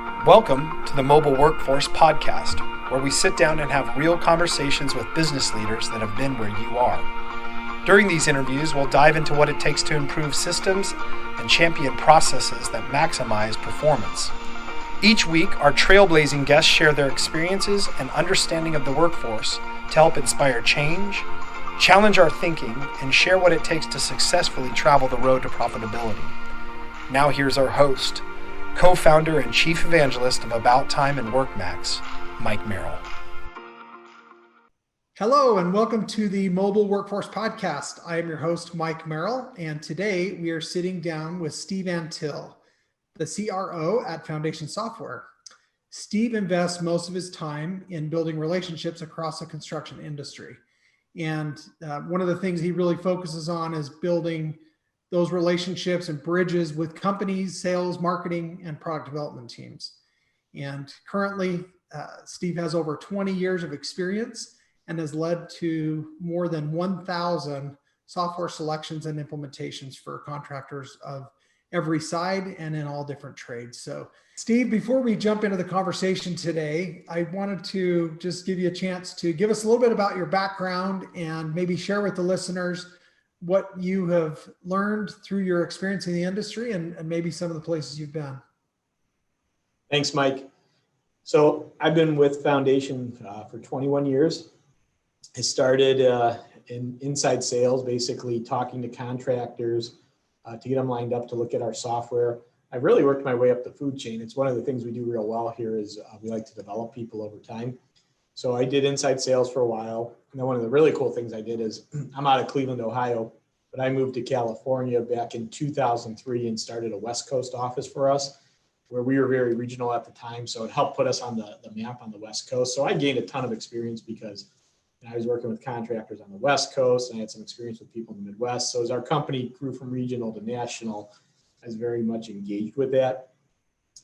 Welcome to the Mobile Workforce Podcast, where we sit down and have real conversations with business leaders that have been where you are. During these interviews, we'll dive into what it takes to improve systems and champion processes that maximize performance. Each week, our trailblazing guests share their experiences and understanding of the workforce to help inspire change, challenge our thinking, and share what it takes to successfully travel the road to profitability. Now here's our host, co-founder and chief evangelist of About Time and WorkMax, Mike Merrill. Hello, and welcome to the Mobile Workforce Podcast. I am your host, Mike Merrill, and today we are sitting down with Steve Antill, the CRO at Foundation Software. Steve invests most of his time in building relationships across the construction industry. And one of the things he really focuses on is building those relationships and bridges with companies, sales, marketing, and product development teams. And currently, Steve has over 20 years of experience and has led to more than 1,000 software selections and implementations for contractors of every side and in all different trades. So, Steve, before we jump into the conversation today, I wanted to just give you a chance to give us a little bit about your background and maybe share with the listeners what you have learned through your experience in the industry and maybe some of the places you've been. Thanks, Mike. So I've been with Foundation for 21 years. I started in inside sales, basically talking to contractors to get them lined up to look at our software. I've really worked my way up the food chain. It's one of the things we do real well here is we like to develop people over time. So I did inside sales for a while. And then one of the really cool things I did is I'm out of Cleveland, Ohio, but I moved to California back in 2003 and started a West Coast office for us where we were very regional at the time. So it helped put us on the map on the West Coast. So I gained a ton of experience because I was working with contractors on the West Coast and I had some experience with people in the Midwest. So as our company grew from regional to national, I was very much engaged with that.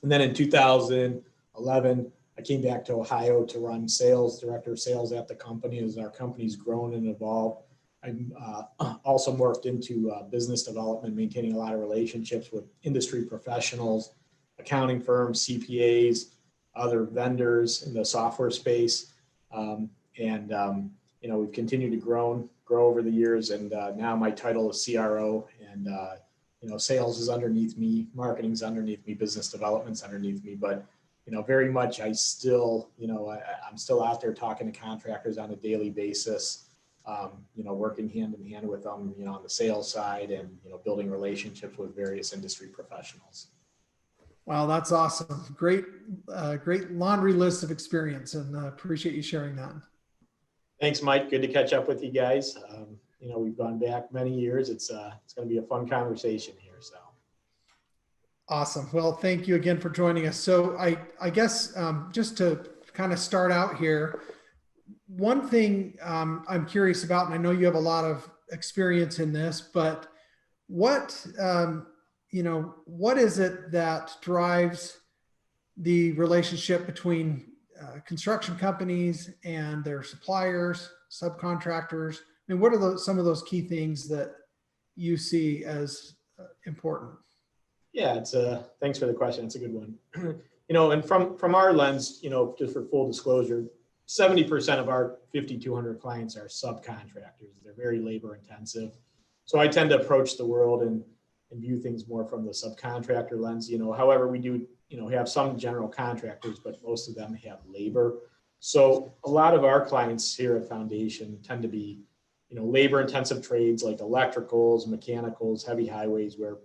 And then in 2011, I came back to Ohio to run sales, director of sales at the company as our company's grown and evolved. I also morphed into business development, maintaining a lot of relationships with industry professionals, accounting firms, CPAs, other vendors in the software space. We've continued to grow over the years. And now my title is CRO and, sales is underneath me, marketing's underneath me, business development's underneath me. But very much I'm still out there talking to contractors on a daily basis, working hand in hand with them, on the sales side and, building relationships with various industry professionals. Wow, that's awesome. Great laundry list of experience and appreciate you sharing that. Thanks, Mike. Good to catch up with you guys. We've gone back many years. It's going to be a fun conversation here. So. Awesome. Well, thank you again for joining us. So I guess just to kind of start out here, one thing I'm curious about, and I know you have a lot of experience in this, but what is it that drives the relationship between construction companies and their suppliers, subcontractors? I mean, what are some of those key things that you see as important? Yeah, thanks for the question. It's a good one. And from our lens, just for full disclosure, 70% of our 5,200 clients are subcontractors. They're very labor intensive. So I tend to approach the world and view things more from the subcontractor lens. However, we do, have some general contractors, but most of them have labor. So a lot of our clients here at Foundation tend to be, labor intensive trades like electricals, mechanicals, heavy highways, where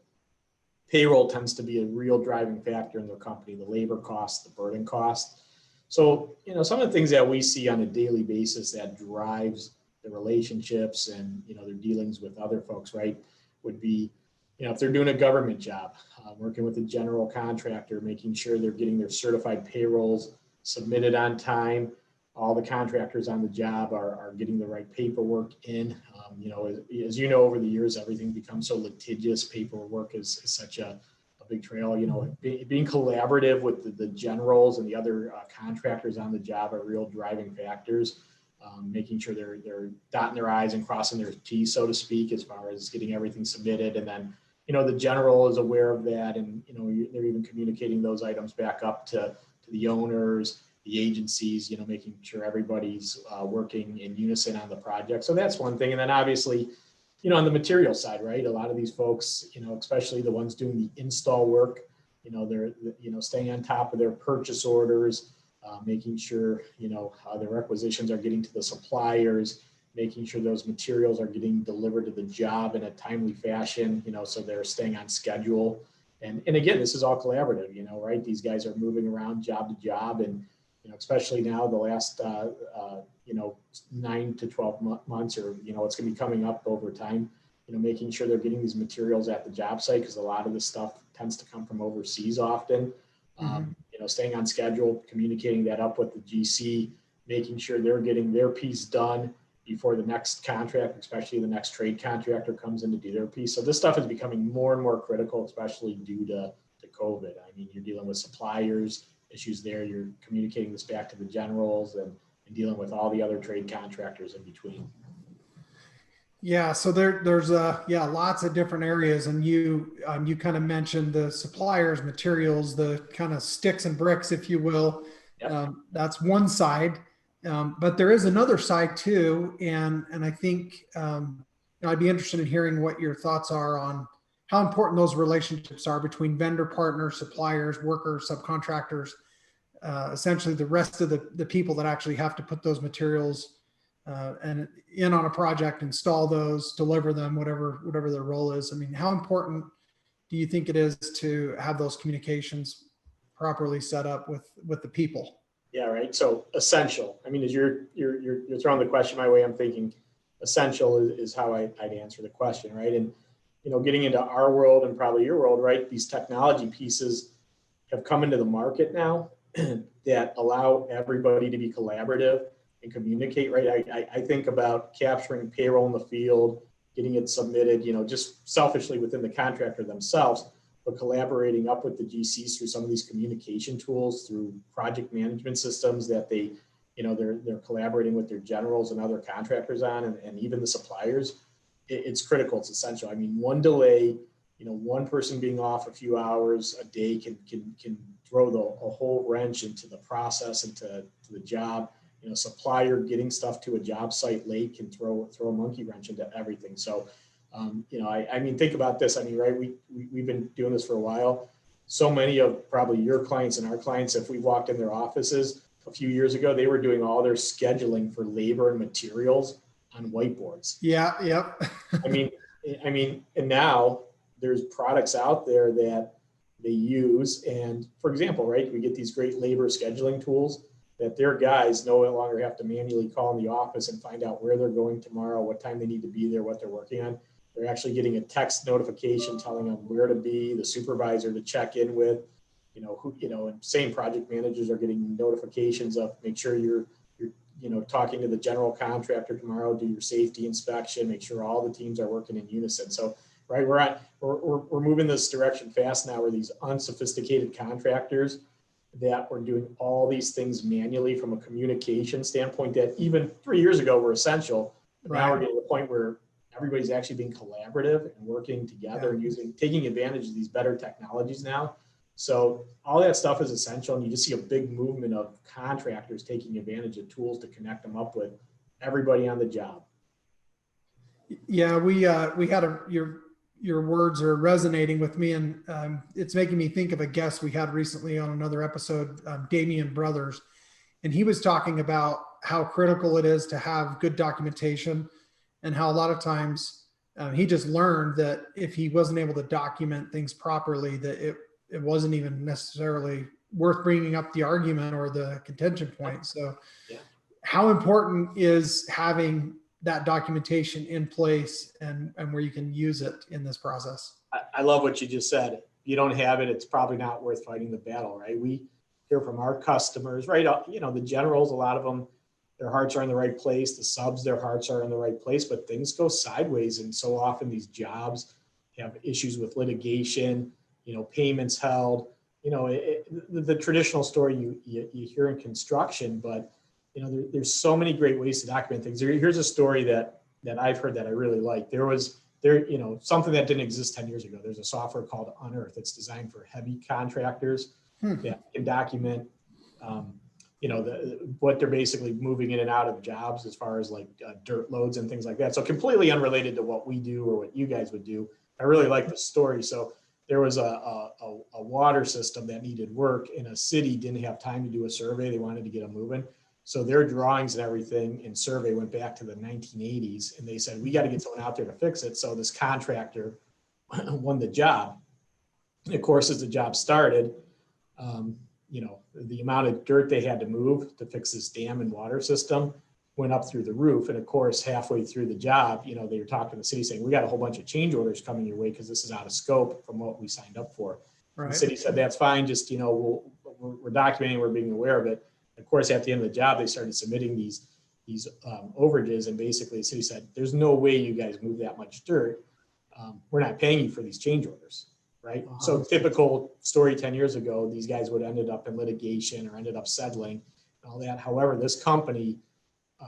payroll tends to be a real driving factor in their company, the labor cost, the burden cost. So, some of the things that we see on a daily basis that drives the relationships and, their dealings with other folks, right, would be, if they're doing a government job, working with a general contractor, making sure they're getting their certified payrolls submitted on time. All the contractors on the job are getting the right paperwork in. As over the years, everything becomes so litigious. Paperwork is such a big trail. Being collaborative with the generals and the other contractors on the job are real driving factors. Making sure they're dotting their I's and crossing their T's, so to speak, as far as getting everything submitted. And then, the general is aware of that, and they're even communicating those items back up to the owners, the agencies, making sure everybody's working in unison on the project. So that's one thing. And then obviously, on the material side, right? A lot of these folks, especially the ones doing the install work, they're, staying on top of their purchase orders, making sure, their requisitions are getting to the suppliers, making sure those materials are getting delivered to the job in a timely fashion, so they're staying on schedule. And again, this is all collaborative, right? These guys are moving around job to job, and, especially now the last, 9 to 12 months, or, it's going to be coming up over time, making sure they're getting these materials at the job site, because a lot of this stuff tends to come from overseas often. Staying on schedule, communicating that up with the GC, making sure they're getting their piece done before the next contract, especially the next trade contractor comes in to do their piece. So this stuff is becoming more and more critical, especially due to COVID. I mean, you're dealing with suppliers, issues there, you're communicating this back to the generals, and dealing with all the other trade contractors in between. Yeah, so there's lots of different areas, and you kind of mentioned the suppliers, materials, the kind of sticks and bricks, if you will. Yep. That's one side, but there is another side too, and I think I'd be interested in hearing what your thoughts are on how important those relationships are between vendor partners, suppliers, workers, subcontractors, essentially the rest of the people that actually have to put those materials and in on a project, install those, deliver them, whatever their role is. I mean, how important do you think it is to have those communications properly set up with the people? Yeah, right. So essential. I mean, as you're throwing the question my way, I'm thinking essential is how I'd answer the question, right? And getting into our world and probably your world, right? These technology pieces have come into the market now that allow everybody to be collaborative and communicate, right? I think about capturing payroll in the field, getting it submitted, just selfishly within the contractor themselves, but collaborating up with the GCs through some of these communication tools, through project management systems that they're collaborating with their generals and other contractors on, and even the suppliers. It's critical. It's essential. I mean, one delay, one person being off a few hours a day can throw a whole wrench into the process and to the job. Supplier getting stuff to a job site late can throw a monkey wrench into everything. So, I mean, think about this. I mean, right, we've been doing this for a while. So many of probably your clients and our clients, if we walked in their offices a few years ago, they were doing all their scheduling for labor and materials on whiteboards. Yeah. Yep. I mean, and now there's products out there that they use. And for example, right, we get these great labor scheduling tools that their guys no longer have to manually call in the office and find out where they're going tomorrow, what time they need to be there, what they're working on. They're actually getting a text notification telling them where to be, the supervisor to check in with, and same project managers are getting notifications of make sure you're talking to the general contractor tomorrow, do your safety inspection, make sure all the teams are working in unison. So, right, we're moving this direction fast now, where these unsophisticated contractors that were doing all these things manually from a communication standpoint that even 3 years ago were essential. But now we're getting to the point where everybody's actually being collaborative and working together and taking advantage of these better technologies now. So all that stuff is essential, and you just see a big movement of contractors taking advantage of tools to connect them up with everybody on the job. Yeah, we had your words are resonating with me, and it's making me think of a guest we had recently on another episode, Damian Brothers, and he was talking about how critical it is to have good documentation, and how a lot of times he just learned that if he wasn't able to document things properly, that it wasn't even necessarily worth bringing up the argument or the contention point. So how important is having that documentation in place and where you can use it in this process? I love what you just said. If you don't have it, it's probably not worth fighting the battle, right? We hear from our customers, right? The generals, a lot of them, their hearts are in the right place. The subs, their hearts are in the right place, but things go sideways. And so often these jobs have issues with litigation, payments held, the traditional story you hear in construction, but there's so many great ways to document things. Here's a story that I've heard that I really like. There was there, something that didn't exist 10 years ago. There's a software called Unearth. It's designed for heavy contractors that can document, what they're basically moving in and out of jobs as far as like dirt loads and things like that. So completely unrelated to what we do or what you guys would do. I really like the story. So there was a water system that needed work, and a city didn't have time to do a survey. They wanted to get them moving. So their drawings and everything and survey went back to the 1980s, and they said, we got to get someone out there to fix it. So this contractor won the job. And of course, as the job started, the amount of dirt they had to move to fix this dam and water system went up through the roof. And of course, halfway through the job, they were talking to the city saying, we got a whole bunch of change orders coming your way because this is out of scope from what we signed up for. Right. The city said, that's fine. Just, we're documenting, we're being aware of it. Of course, at the end of the job, they started submitting these overages, and basically the city said, there's no way you guys move that much dirt. We're not paying you for these change orders, right? Uh-huh. So typical story 10 years ago, these guys would have ended up in litigation or ended up settling and all that. However, this company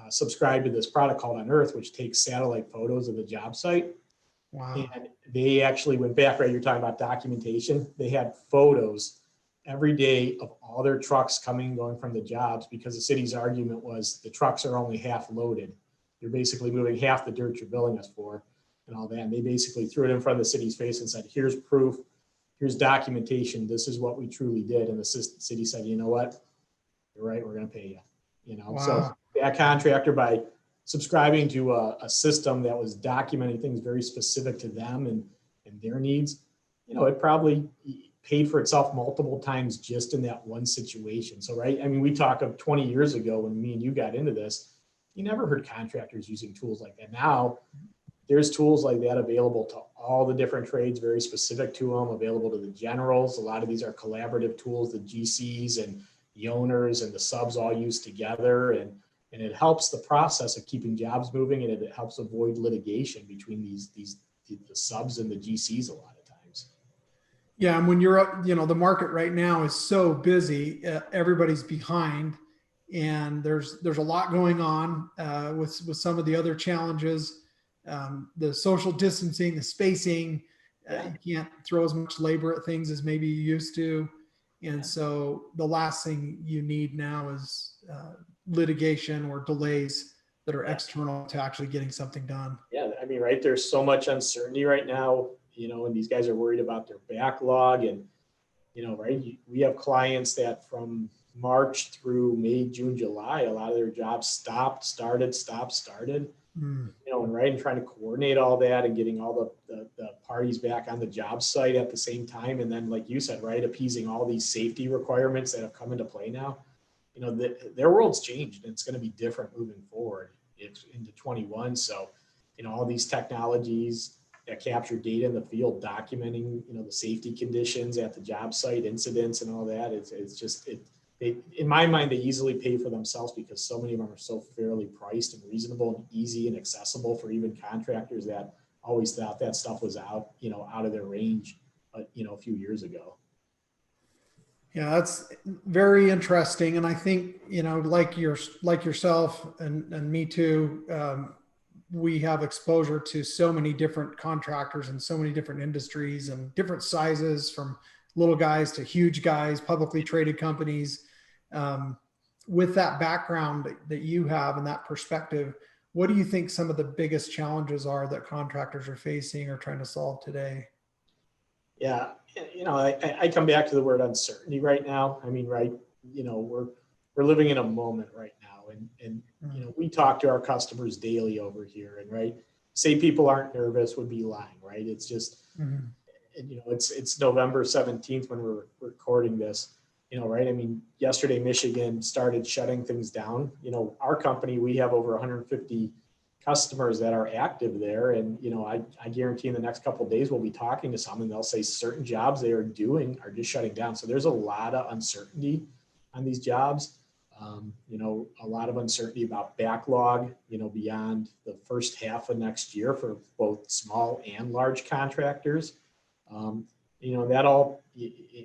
subscribed to this product called Unearth, which takes satellite photos of the job site. Wow. And they actually went back, right? You're talking about documentation. They had photos every day of all their trucks coming and going from the jobs, because the city's argument was the trucks are only half loaded. You're basically moving half the dirt you're billing us for and all that. And they basically threw it in front of the city's face and said, here's proof, here's documentation. This is what we truly did. And the city said, you know what? You're right. We're going to pay you. Wow. So that contractor, by subscribing to a system that was documenting things very specific to them and their needs, it probably paid for itself multiple times just in that one situation. So, right. I mean, we talk of 20 years ago when me and you got into this, you never heard contractors using tools like that. Now there's tools like that available to all the different trades, very specific to them, available to the generals. A lot of these are collaborative tools, the GCs and the owners and the subs all use together. And it helps the process of keeping jobs moving, and it helps avoid litigation between the subs and the GCs a lot of times. Yeah, and when you're up, the market right now is so busy, everybody's behind, and there's a lot going on with some of the other challenges, the social distancing, the spacing. You can't throw as much labor at things as maybe you used to, and so the last thing you need now is litigation or delays that are external to actually getting something done. Yeah, I mean, right, there's so much uncertainty right now, and these guys are worried about their backlog, and right, we have clients that from March through May, June, July, a lot of their jobs stopped, started, and right, and trying to coordinate all that and getting all the parties back on the job site at the same time, and then, like you said, right, appeasing all these safety requirements that have come into play now. Their world's changed, and it's going to be different moving forward into 21. So, all these technologies that capture data in the field, documenting, the safety conditions at the job site, incidents and all that. In my mind, they easily pay for themselves because so many of them are so fairly priced and reasonable and easy and accessible for even contractors that always thought that stuff was out of their range, a few years ago. Yeah, that's very interesting. And I think, like yourself and me too, we have exposure to so many different contractors and so many different industries and different sizes, from little guys to huge guys, publicly traded companies. With that background that you have and that perspective, what do you think some of the biggest challenges are that contractors are facing or trying to solve today? Yeah, I come back to the word uncertainty right now. I mean, right, we're living in a moment right now, and we talk to our customers daily over here, and right, say people aren't nervous would be lying, right? It's just, it's November 17th when we're recording this, right? I mean, yesterday Michigan started shutting things down. Our company, we have over 150 customers that are active there. And, I guarantee in the next couple of days, we'll be talking to some and they'll say certain jobs they are doing are just shutting down. So there's a lot of uncertainty on these jobs. A lot of uncertainty about backlog, beyond the first half of next year for both small and large contractors. That all,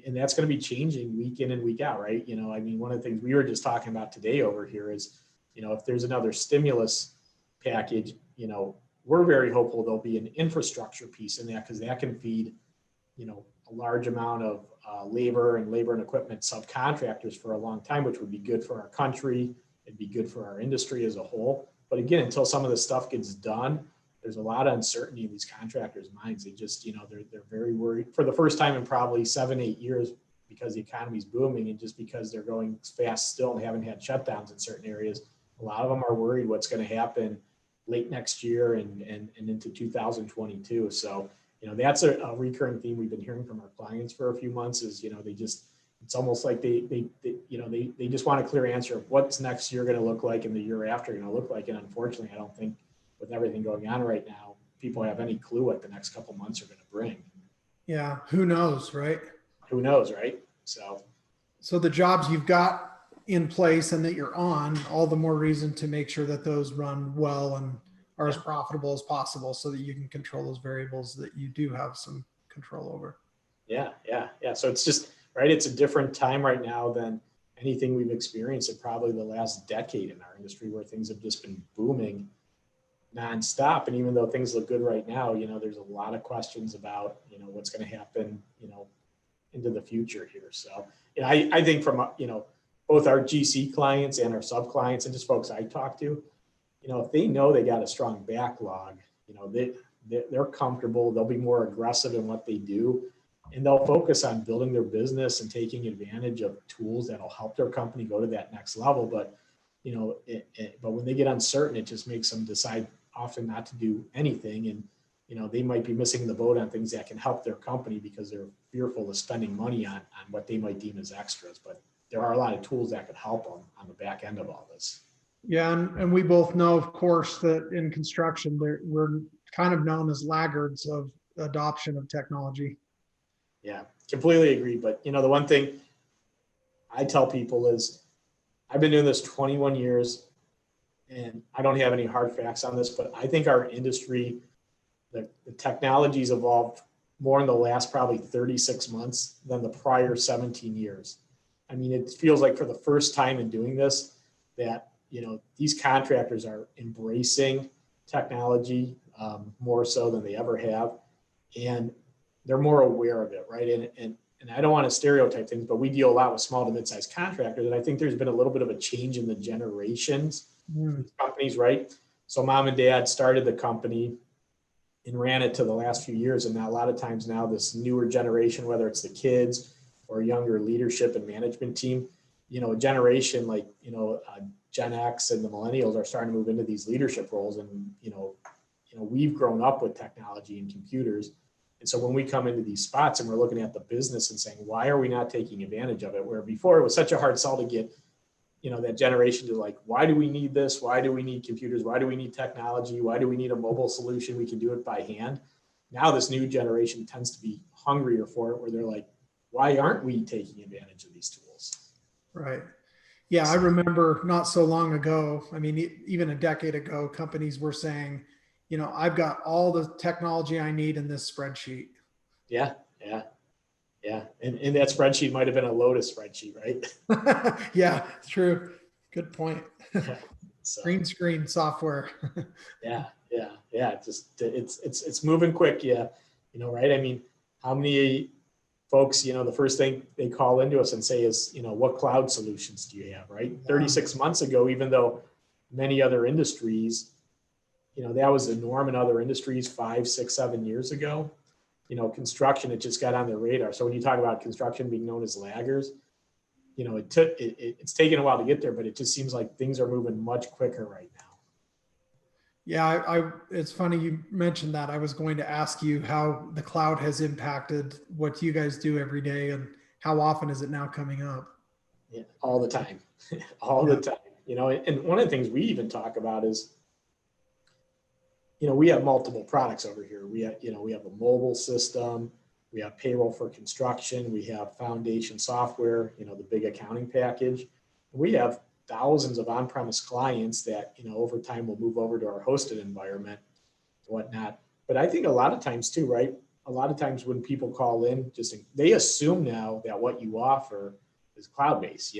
and that's going to be changing week in and week out, right? I mean, one of the things we were just talking about today over here is, if there's another stimulus package, we're very hopeful there'll be an infrastructure piece in that, because that can feed, a large amount of labor and equipment subcontractors for a long time, which would be good for our country. It'd be good for our industry as a whole. But again, until some of this stuff gets done, there's a lot of uncertainty in these contractors' minds. They just, they're very worried for the first time in probably 7-8 years, because the economy's booming and just because they're going fast still and haven't had shutdowns in certain areas. A lot of them are worried what's going to happen late next year and into 2022. So, that's a recurring theme we've been hearing from our clients for a few months is, it's almost like they just want a clear answer of what's next year going to look like and the year after going to look like. And unfortunately, I don't think with everything going on right now, people have any clue what the next couple months are going to bring. Yeah. Who knows, right? Who knows, right? So the jobs you've got in place and that you're on, all the more reason to make sure that those run well and are as profitable as possible, so that you can control those variables that you do have some control over. Yeah. So it's just, right, it's a different time right now than anything we've experienced in probably the last decade in our industry, where things have just been booming nonstop. And even though things look good right now, there's a lot of questions about, what's going to happen, into the future here. So, I think from, both our GC clients and our sub clients and just folks I talk to, if they know they got a strong backlog, they're comfortable, they'll be more aggressive in what they do, and they'll focus on building their business and taking advantage of tools that'll help their company go to that next level. But, but when they get uncertain, it just makes them decide often not to do anything. And, they might be missing the boat on things that can help their company because they're fearful of spending money on what they might deem as extras. But there are a lot of tools that could help them on the back end of all this. Yeah. And we both know, of course, that in construction, we're kind of known as laggards of adoption of technology. Yeah, completely agree. But, the one thing I tell people is I've been doing this 21 years and I don't have any hard facts on this, but I think our industry, the technology's evolved more in the last probably 36 months than the prior 17 years. I mean, it feels like for the first time in doing this that, these contractors are embracing technology more so than they ever have. And they're more aware of it, right? And I don't want to stereotype things, but we deal a lot with small to mid-sized contractors. And I think there's been a little bit of a change in the generations of companies, right? So mom and dad started the company and ran it to the last few years. And now a lot of times now this newer generation, whether it's the kids or younger leadership and management team, a generation like, Gen X and the millennials are starting to move into these leadership roles. And, we've grown up with technology and computers. And so when we come into these spots and we're looking at the business and saying, why are we not taking advantage of it? Where before it was such a hard sell to get, that generation to like, why do we need this? Why do we need computers? Why do we need technology? Why do we need a mobile solution? We can do it by hand. Now this new generation tends to be hungrier for it, where they're like, why aren't we taking advantage of these tools? Right. Yeah. I remember not so long ago, I mean, even a decade ago, companies were saying, I've got all the technology I need in this spreadsheet. Yeah. And that spreadsheet might've been a Lotus spreadsheet, right? Yeah, true. Good point. Yeah, so. Green screen software. Yeah. It's moving quick. Yeah. Right. I mean, how many folks, the first thing they call into us and say is, what cloud solutions do you have? Right. 36 months ago, even though many other industries, that was the norm in other industries 5, 6, 7 years ago. Construction, it just got on their radar. So when you talk about construction being known as laggards, it's taken a while to get there, but it just seems like things are moving much quicker right now. Yeah, it's funny you mentioned that. I was going to ask you how the cloud has impacted what you guys do every day, and how often is it now coming up? Yeah, all the time, the time. And one of the things we even talk about is, we have multiple products over here. We have a mobile system, we have payroll for construction, we have foundation software, the big accounting package. We have thousands of on-premise clients that, over time will move over to our hosted environment and whatnot. But I think a lot of times too, right? A lot of times when people call in, they assume now that what you offer is cloud-based.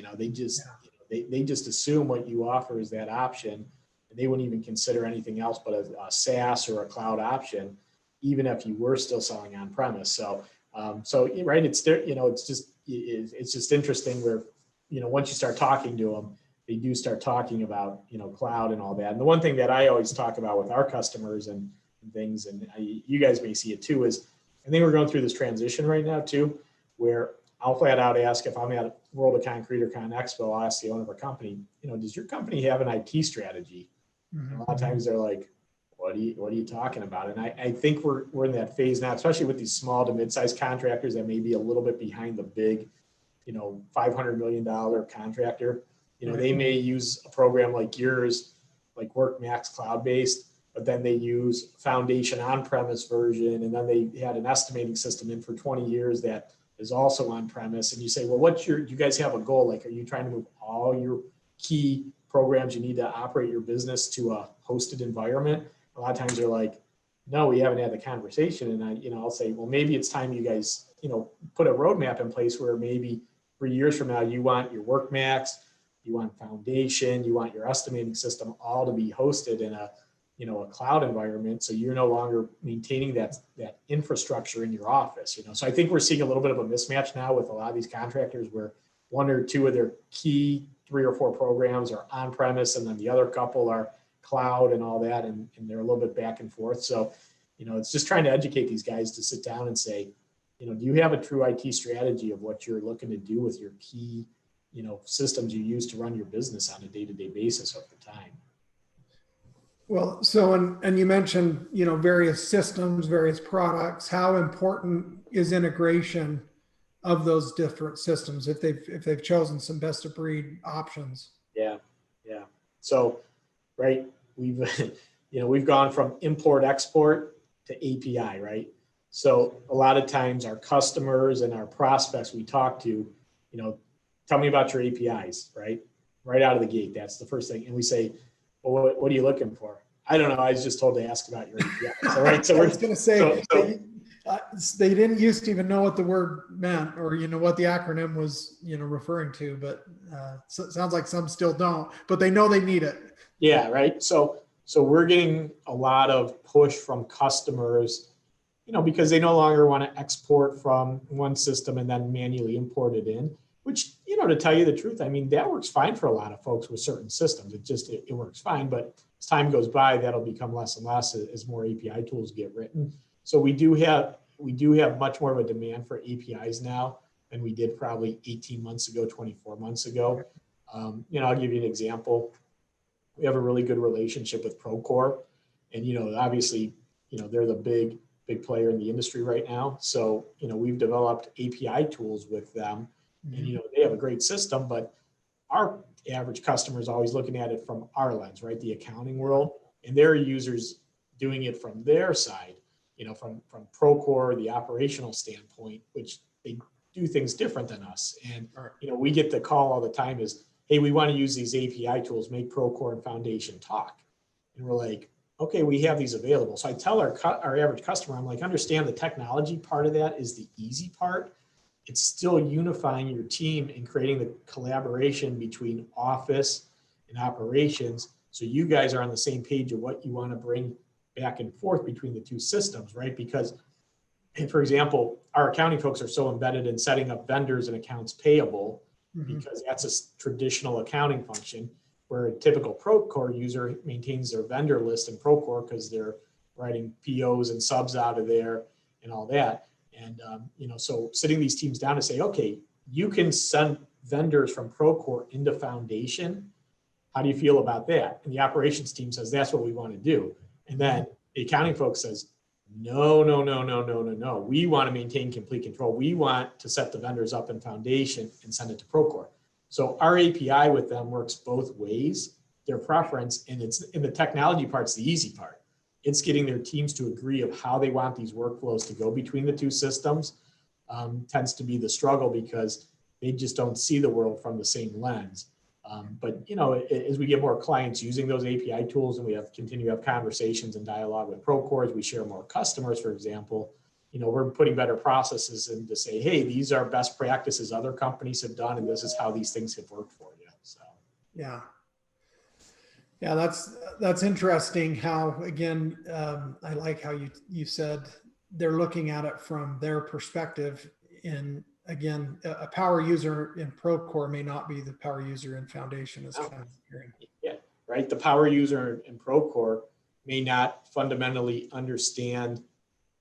They just assume what you offer is that option. and they wouldn't even consider anything else but a SaaS or a cloud option, even if you were still selling on premise. So, right, it's there, it's just interesting where, once you start talking to them, they do start talking about, cloud and all that. And the one thing that I always talk about with our customers and things, and you guys may see it too, is I think we're going through this transition right now too, where I'll flat out ask, if I'm at World of Concrete or Con Expo, I'll ask the owner of a company, does your company have an IT strategy? Mm-hmm. A lot of times they're like, what are you talking about? And I think we're in that phase now, especially with these small to mid-sized contractors that may be a little bit behind the big, $500 million contractor. They may use a program like yours, like WorkMax cloud-based, but then they use Foundation on-premise version, and then they had an estimating system in for 20 years that is also on-premise. And you say, well, do you guys have a goal? Like, are you trying to move all your key programs you need to operate your business to a hosted environment? A lot of times they're like, no, we haven't had the conversation. And I'll say, well, maybe it's time you guys, put a roadmap in place where maybe 3 years from now, you want your WorkMax, you want Foundation, you want your estimating system all to be hosted in a cloud environment. So you're no longer maintaining that infrastructure in your office, So I think we're seeing a little bit of a mismatch now with a lot of these contractors where one or two of their key 3 or 4 programs are on premise, and then the other couple are cloud and all that. And they're a little bit back and forth. So, it's just trying to educate these guys to sit down and say, do you have a true IT strategy of what you're looking to do with your key, systems you use to run your business on a day-to-day basis over time? Well, so, and you mentioned, various systems, various products. How important is integration of those different systems if they've chosen some best of breed options? Yeah. So, right, we've gone from import export to API, right? So a lot of times our customers and our prospects we talk to, tell me about your APIs, right? Right out of the gate, that's the first thing. And we say, well, what are you looking for? I don't know. I was just told to ask about your APIs. All right. So I was going to say, they didn't used to even know what the word meant or, what the acronym was, referring to, but so it sounds like some still don't, but they know they need it. Yeah. Right. So we're getting a lot of push from customers, because they no longer want to export from one system and then manually import it in, which, to tell you the truth, that works fine for a lot of folks with certain systems. It works fine, but as time goes by, that'll become less and less as more API tools get written. So we do have much more of a demand for APIs now than we did probably 18 months ago, 24 months ago. I'll give you an example. We have a really good relationship with Procore, and obviously, they're the big player in the industry right now. So, we've developed API tools with them, and they have a great system, but our average customer is always looking at it from our lens, right? The accounting world, and their users doing it from their side, from Procore, the operational standpoint, which they do things different than us. And, we get the call all the time is, hey, we want to use these API tools, make Procore and Foundation talk. And we're like, okay, we have these available. So I tell our average customer, I'm like, understand the technology part of that is the easy part. It's still unifying your team and creating the collaboration between office and operations. So you guys are on the same page of what you want to bring back and forth between the two systems, right? Because, for example, our accounting folks are so embedded in setting up vendors and accounts payable, because that's a traditional accounting function, where a typical Procore user maintains their vendor list in Procore because they're writing POs and subs out of there and all that. And, so sitting these teams down to say, okay, you can send vendors from Procore into Foundation. How do you feel about that? And the operations team says, that's what we want to do. And then the accounting folks says, no. We want to maintain complete control. We want to set the vendors up in Foundation and send it to Procore. So our API with them works both ways, their preference, and the technology part's the easy part. It's getting their teams to agree of how they want these workflows to go between the two systems tends to be the struggle because they just don't see the world from the same lens. But as we get more clients using those API tools and we continue to have conversations and dialogue with Procore, as we share more customers, for example, we're putting better processes in to say, hey, these are best practices other companies have done, and this is how these things have worked for you. So, yeah. Yeah, that's interesting how, again, I like how you said they're looking at it from their perspective. In, again, a power user in Procore may not be the power user in Foundation, is kind of hearing. Yeah, right. The power user in Procore may not fundamentally understand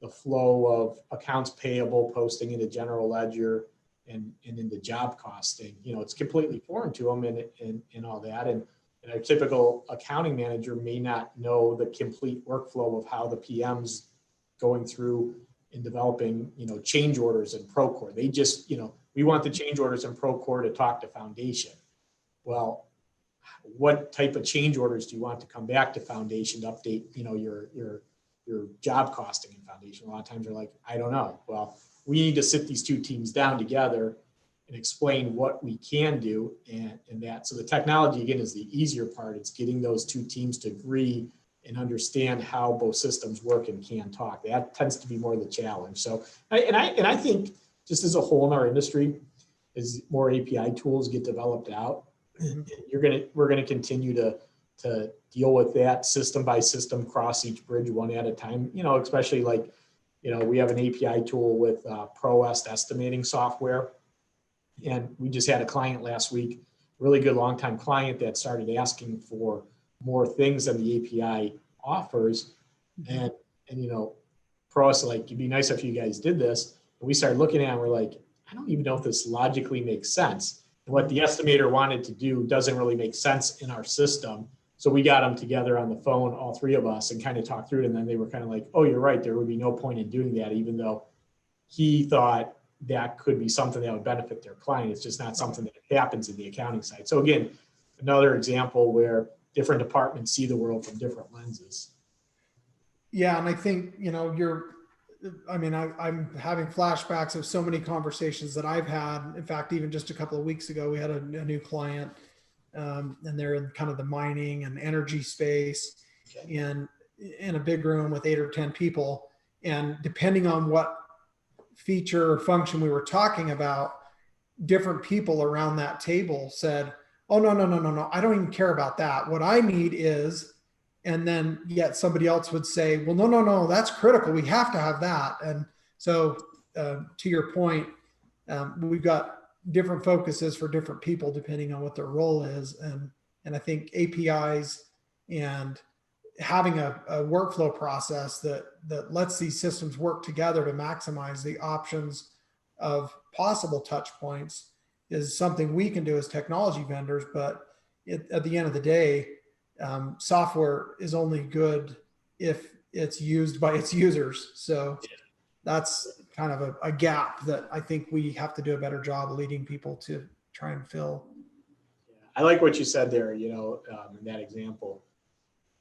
the flow of accounts payable posting into general ledger and into job costing. It's completely foreign to them and all that. And a typical accounting manager may not know the complete workflow of how the PM's going through in developing, change orders in Procore. They just, we want the change orders in Procore to talk to Foundation. Well, what type of change orders do you want to come back to Foundation to update, your job costing in Foundation? A lot of times they're like, I don't know. Well, we need to sit these two teams down together and explain what we can do and that. So the technology, again, is the easier part. It's getting those two teams to agree and understand how both systems work and can talk. That tends to be more the challenge. So, I think just as a whole in our industry, as more API tools get developed out, we're gonna continue to deal with that system by system, cross each bridge one at a time. Especially like, we have an API tool with ProEst estimating software, and we just had a client last week, really good longtime client that started asking for more things than the API offers, and ProEst like, it'd be nice if you guys did this. And we started looking at it, and we're like, I don't even know if this logically makes sense. What the estimator wanted to do doesn't really make sense in our system. So we got them together on the phone, all three of us, and kind of talked through it. And then they were kind of like, oh, you're right. There would be no point in doing that, even though he thought that could be something that would benefit their client. It's just not something that happens in the accounting side. So again, another example where different departments see the world from different lenses. Yeah. And I think, I'm having flashbacks of so many conversations that I've had. In fact, even just a couple of weeks ago, we had a new client, and they're in kind of the mining and energy space, and in a big room with 8 or 10 people. And depending on what feature or function we were talking about, different people around that table said, oh, no, I don't even care about that. What I need is, and then yet somebody else would say, well, no, that's critical. We have to have that. And so to your point, we've got different focuses for different people depending on what their role is. And I think APIs and having a workflow process that lets these systems work together to maximize the options of possible touch points is something we can do as technology vendors. But at the end of the day, software is only good if it's used by its users. So that's kind of a gap that I think we have to do a better job of leading people to try and fill. I like what you said there, in that example.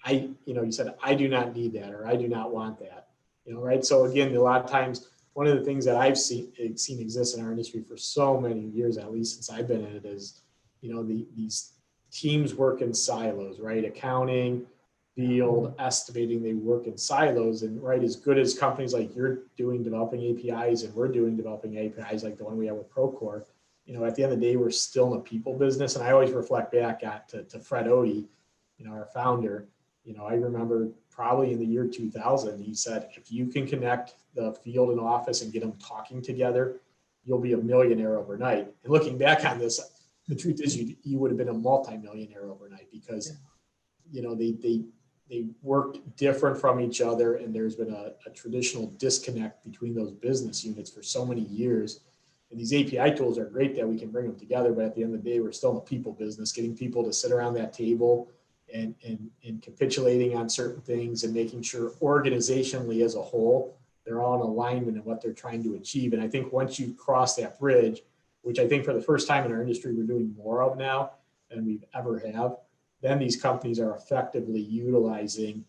You said, I do not need that, or I do not want that, right? So again, a lot of times, one of the things that I've seen exist in our industry for so many years, at least since I've been in it, is, these teams work in silos, right? Accounting, field, estimating, they work in silos. And right, as good as companies like you're doing developing APIs and we're doing developing APIs like the one we have with Procore, at the end of the day, we're still in a people business. And I always reflect back to Fred Odie, our founder. I remember probably in the year 2000, he said, if you can connect the field and office and get them talking together, you'll be a millionaire overnight. And looking back on this, the truth is you would have been a multimillionaire overnight because, they worked different from each other. And there's been a traditional disconnect between those business units for so many years. And these API tools are great that we can bring them together. But at the end of the day, we're still in a people business, getting people to sit around that table and capitulating on certain things and making sure organizationally as a whole, they're all in alignment in what they're trying to achieve. And I think once you cross that bridge, which I think for the first time in our industry, we're doing more of now than we've ever have, then these companies are effectively utilizing,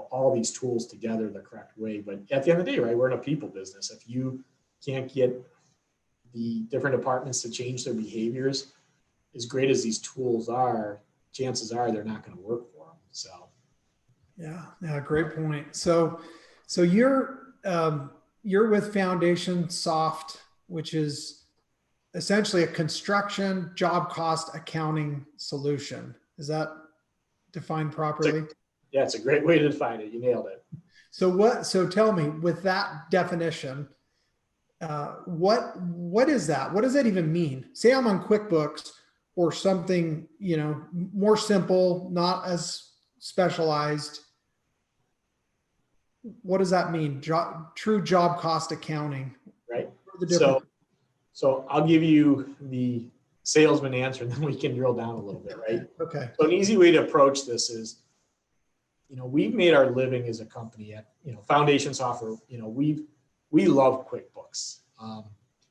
all these tools together the correct way. But at the end of the day, right, we're in a people business. If you can't get the different departments to change their behaviors, as great as these tools are, chances are they're not going to work for them. So, yeah, great point. So you're with Foundation Soft, which is essentially a construction job cost accounting solution. Is that defined properly? Yeah, it's a great way to define it. You nailed it. So tell me, with that definition, what is that? What does that even mean? Say I'm on QuickBooks or something, more simple, not as specialized. What does that mean? True job cost accounting. Right. What are the different- So I'll give you the salesman answer, and then we can drill down a little bit, right? Okay. So an easy way to approach this is, we've made our living as a company at, Foundation Software. We love QuickBooks.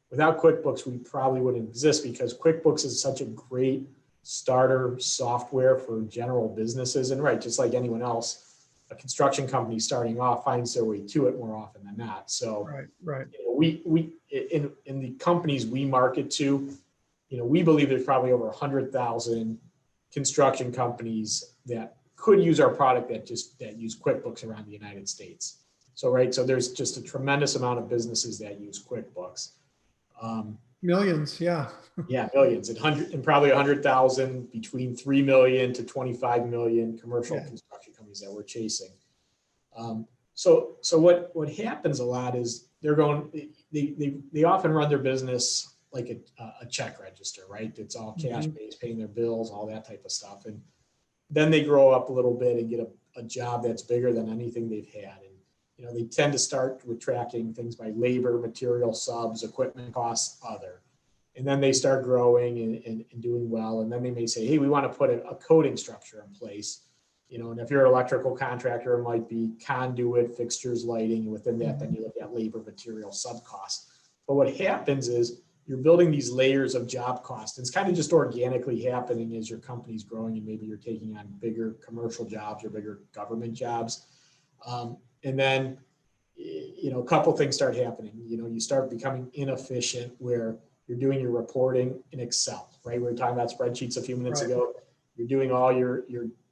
Without QuickBooks, we probably wouldn't exist, because QuickBooks is such a great starter software for general businesses. And right, just like anyone else, a construction company starting off finds their way to it more often than not. So right. We in the companies we market to, we believe there's probably over 100,000 construction companies that could use our product that use QuickBooks around the United States. So there's just a tremendous amount of businesses that use QuickBooks. Millions, yeah. Yeah, millions, and probably 100,000 between 3 million to 25 million commercial construction companies that we're chasing. So what happens a lot is they often run their business like a check register, right? It's all cash based, paying their bills, all that type of stuff. And then they grow up a little bit and get a job that's bigger than anything they've had. And, they tend to start with tracking things by labor, material, subs, equipment costs, other. And then they start growing and doing well. And then they may say, hey, we want to put a coding structure in place. And if you're an electrical contractor, it might be conduit, fixtures, lighting. And within that, then you look at labor, material, sub costs. But what happens is you're building these layers of job cost. It's kind of just organically happening as your company's growing, and maybe you're taking on bigger commercial jobs or bigger government jobs. And then, a couple things start happening. You start becoming inefficient where you're doing your reporting in Excel, right? We were talking about spreadsheets a few minutes ago. You're doing all your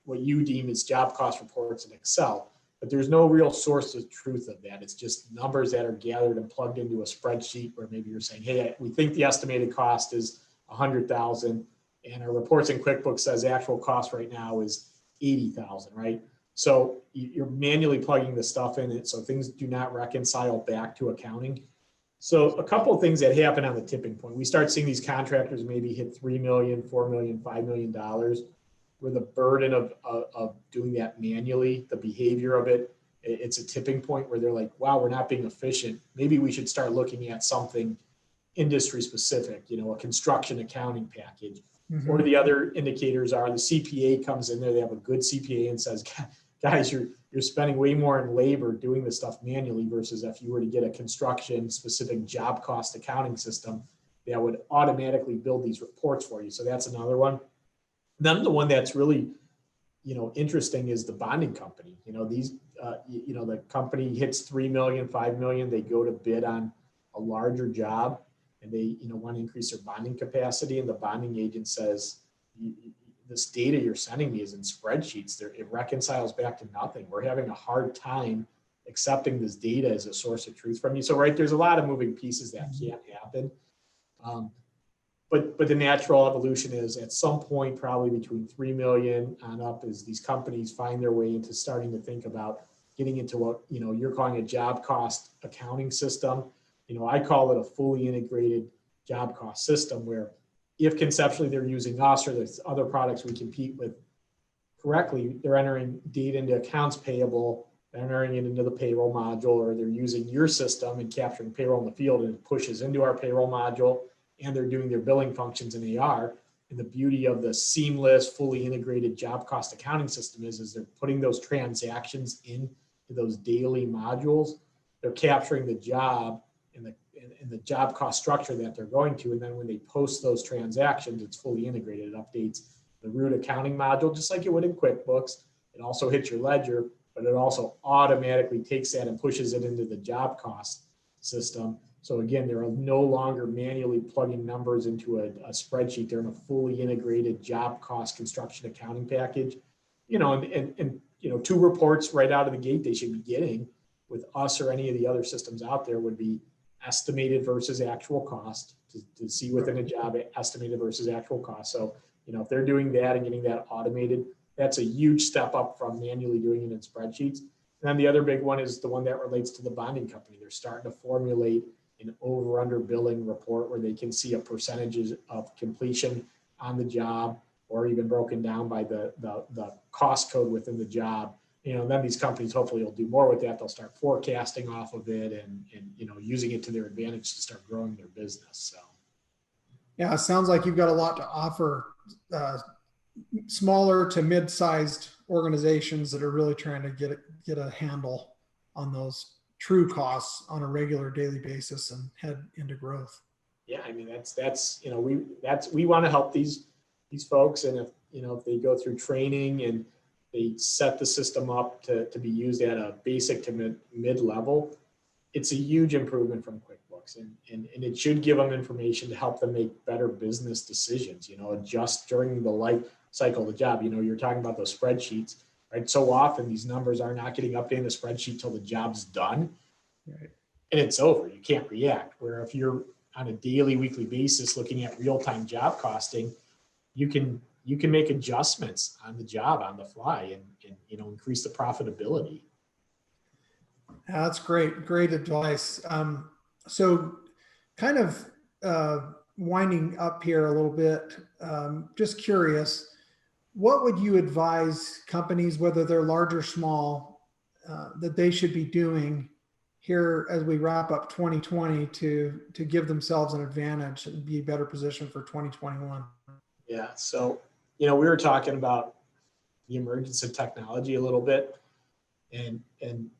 what you deem as job cost reports in Excel, but there's no real source of truth of that. It's just numbers that are gathered and plugged into a spreadsheet where maybe you're saying, hey, we think the estimated cost is 100,000, and our reports in QuickBooks says actual cost right now is 80,000, right? So you're manually plugging the stuff in it, so things do not reconcile back to accounting. So a couple of things that happen on the tipping point. We start seeing these contractors maybe hit $3 million, $4 million, $5 million, where the burden of doing that manually, the behavior of it, it's a tipping point where they're like, wow, we're not being efficient. Maybe we should start looking at something industry specific, a construction accounting package. Mm-hmm. Or the other indicators are the CPA comes in there, they have a good CPA and says, guys, you're spending way more in labor doing this stuff manually versus if you were to get a construction specific job cost accounting system that would automatically build these reports for you. So that's another one. Then the one that's really, interesting is the bonding company. The company hits 3 million, 5 million, they go to bid on a larger job and they, want to increase their bonding capacity. And the bonding agent says, this data you're sending me is in spreadsheets. It reconciles back to nothing. We're having a hard time accepting this data as a source of truth from you. So, there's a lot of moving pieces that can't happen. But the natural evolution is at some point, probably between 3 million on up, as these companies find their way into starting to think about getting into what, you're calling a job cost accounting system. I call it a fully integrated job cost system where if conceptually they're using us or there's other products we compete with correctly, they're entering data into accounts payable, they're entering it into the payroll module, or they're using your system and capturing payroll in the field and it pushes into our payroll module, and they're doing their billing functions in AR. And the beauty of the seamless, fully integrated job cost accounting system is they're putting those transactions into those daily modules. They're capturing the job and the job cost structure that they're going to. And then when they post those transactions, it's fully integrated. It updates the root accounting module, just like it would in QuickBooks. It also hits your ledger, but it also automatically takes that and pushes it into the job cost system. So again, they're no longer manually plugging numbers into a spreadsheet. They're in a fully integrated job cost construction accounting package. And 2 reports right out of the gate they should be getting with us or any of the other systems out there would be estimated versus actual cost to see within a job estimated versus actual cost. So, if they're doing that and getting that automated, That's a huge step up from manually doing it in spreadsheets. And then the other big one is the one that relates to the bonding company. They're starting to formulate an over/under billing report where they can see a percentages of completion on the job, or even broken down by the cost code within the job. Then these companies hopefully will do more with that. They'll start forecasting off of it and using it to their advantage to start growing their business. So, yeah, it sounds like you've got a lot to offer smaller to mid-sized organizations that are really trying to get a handle on those true costs on a regular daily basis and head into growth. Yeah, I mean we want to help these folks, and if they go through training and they set the system up to be used at a basic to mid level, it's a huge improvement from QuickBooks, and it should give them information to help them make better business decisions. Adjust during the life cycle of the job. You're talking about those spreadsheets, right? So often these numbers are not getting updated in the spreadsheet till the job's done, right, and it's over. You can't react. Where if you're on a daily, weekly basis looking at real-time job costing, you can make adjustments on the job on the fly and increase the profitability. That's great advice. So kind of winding up here a little bit, just curious, what would you advise companies, whether they're large or small, that they should be doing here as we wrap up 2020 to give themselves an advantage and be better positioned for 2021? Yeah. So, we were talking about the emergence of technology a little bit, and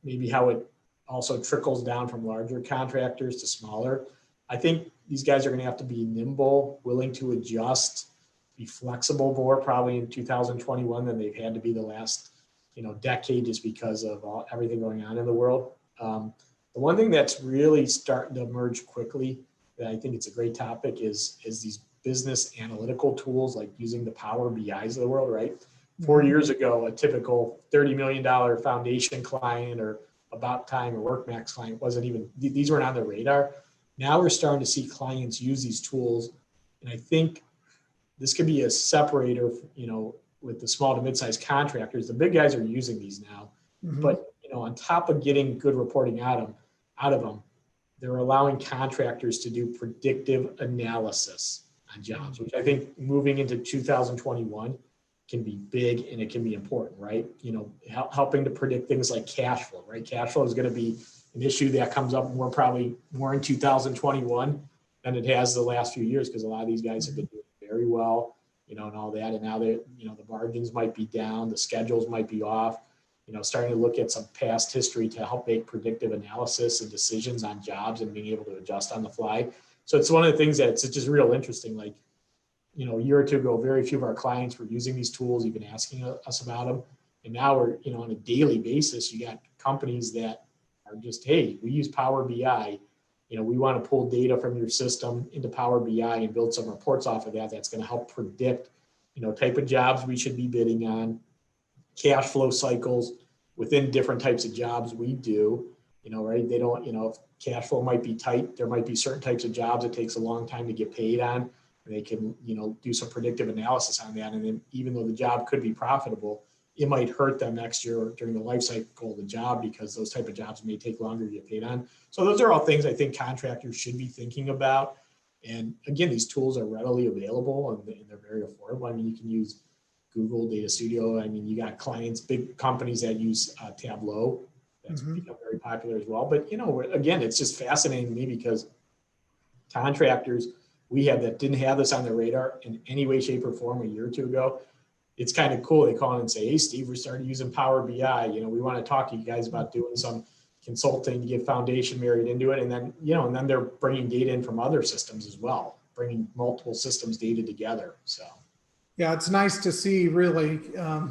maybe how it also trickles down from larger contractors to smaller. I think these guys are going to have to be nimble, willing to adjust, be flexible more probably in 2021 than they've had to be the last, decade, just because of everything going on in the world. The one thing that's really starting to emerge quickly that I think it's a great topic is these business analytical tools, like using the Power BIs of the world, right? 4 years ago, a typical $30 million foundation client or About Time or WorkMax client wasn't even, these weren't on the radar. Now we're starting to see clients use these tools. And I think this could be a separator, with the small to mid-sized contractors. The big guys are using these now, but on top of getting good reporting out of them, they're allowing contractors to do predictive analysis on jobs, which I think moving into 2021 can be big and it can be important, right? Helping to predict things like cash flow, right? Cash flow is going to be an issue that comes up probably more in 2021 than it has the last few years, because a lot of these guys have been doing very well, and all that. And now the margins might be down, the schedules might be off, starting to look at some past history to help make predictive analysis and decisions on jobs and being able to adjust on the fly. So it's one of the things that's just real interesting. Like, a year or two ago, very few of our clients were using these tools, even asking us about them. And now we're, on a daily basis, you got companies that are just, hey, we use Power BI. We want to pull data from your system into Power BI and build some reports off of that. That's going to help predict, type of jobs we should be bidding on, cash flow cycles within different types of jobs we do, right? They don't, if cash flow might be tight, there might be certain types of jobs it takes a long time to get paid on. They can, do some predictive analysis on that. And then even though the job could be profitable, it might hurt them next year during the life cycle of the job, because those type of jobs may take longer to get paid on. So those are all things I think contractors should be thinking about. And again, these tools are readily available and they're very affordable. I mean, you can use Google Data Studio. I mean, you got clients, big companies that use Tableau. That's become very popular as well. But, again, it's just fascinating to me, because contractors we have that didn't have this on their radar in any way, shape, or form a year or two ago. It's kind of cool. They call in and say, hey, Steve, we started using Power BI. We want to talk to you guys about doing some consulting to get foundation married into it. And then, and then they're bringing data in from other systems as well, bringing multiple systems data together. So. Yeah, it's nice to see, really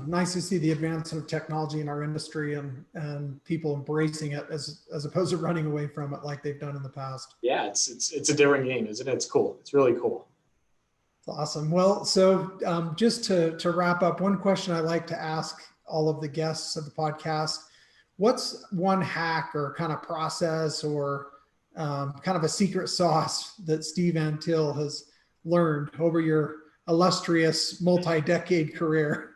nice to see the advancement of technology in our industry and people embracing it as opposed to running away from it like they've done in the past. Yeah, it's a different game, isn't it? It's cool. It's really cool. It's awesome. Well, so just to wrap up, one question I like to ask all of the guests of the podcast: what's one hack or kind of process or kind of a secret sauce that Steve Antill has learned over your illustrious multi-decade career?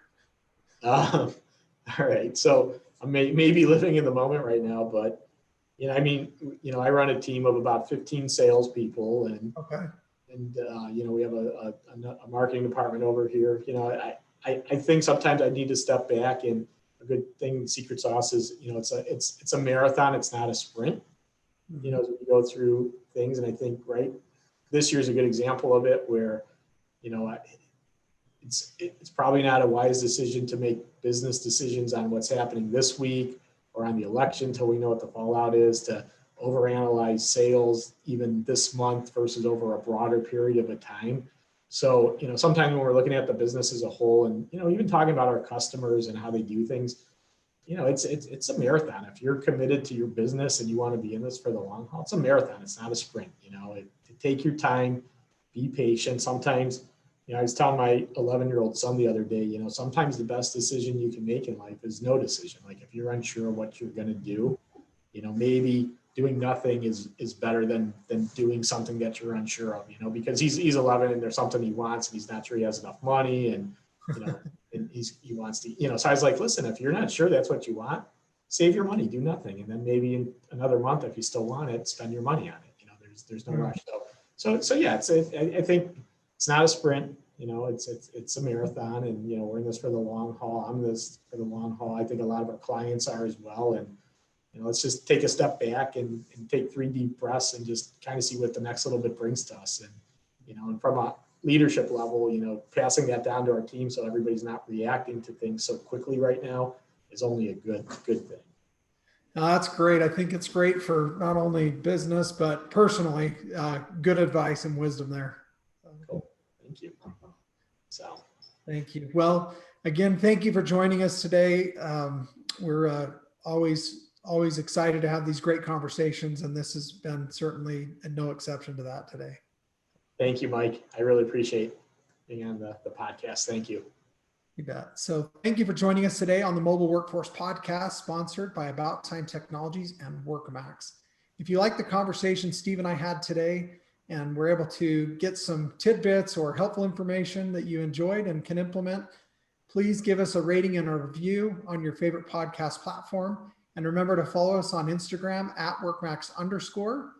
All right. So I'm maybe living in the moment right now, but I run a team of about 15 salespeople, and Okay. we have a marketing department over here. I think sometimes I need to step back, and a good thing, secret sauce is, it's a marathon. It's not a sprint, as we go through things. And I think, right, this year's a good example of it where, it's probably not a wise decision to make business decisions on what's happening this week or on the election till we know what the fallout is, to overanalyze sales even this month versus over a broader period of a time. So, sometimes when we're looking at the business as a whole, and, even talking about our customers and how they do things, it's a marathon. If you're committed to your business and you want to be in this for the long haul, it's a marathon. It's not a sprint. Take your time, be patient. Sometimes, I was telling my 11-year-old son the other day, sometimes the best decision you can make in life is no decision. Like, if you're unsure of what you're going to do, maybe doing nothing is better than doing something that you're unsure of, because he's 11 and there's something he wants and he's not sure he has enough money, and, and he wants to, so I was like, listen, if you're not sure that's what you want, save your money, do nothing. And then maybe in another month, if you still want it, spend your money on it. There's no rush. So yeah, I think it's not a sprint, it's a marathon, and, we're in this for the long haul. I'm in this for the long haul. I think a lot of our clients are as well. And, let's just take a step back and take 3 deep breaths and just kind of see what the next little bit brings to us. And, and from a leadership level, passing that down to our team so everybody's not reacting to things so quickly right now is only a good thing. That's great. I think it's great for not only business, but personally, good advice and wisdom there. Cool. Thank you. So, thank you. Well, again, thank you for joining us today. We're always excited to have these great conversations, and this has been certainly no exception to that today. Thank you, Mike. I really appreciate being on the podcast. Thank you. You bet. So thank you for joining us today on the Mobile Workforce Podcast, sponsored by About Time Technologies and WorkMax. If you like the conversation Steve and I had today, and we're able to get some tidbits or helpful information that you enjoyed and can implement, please give us a rating and a review on your favorite podcast platform. And remember to follow us on Instagram @WorkMax_,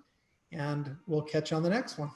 and we'll catch you on the next one.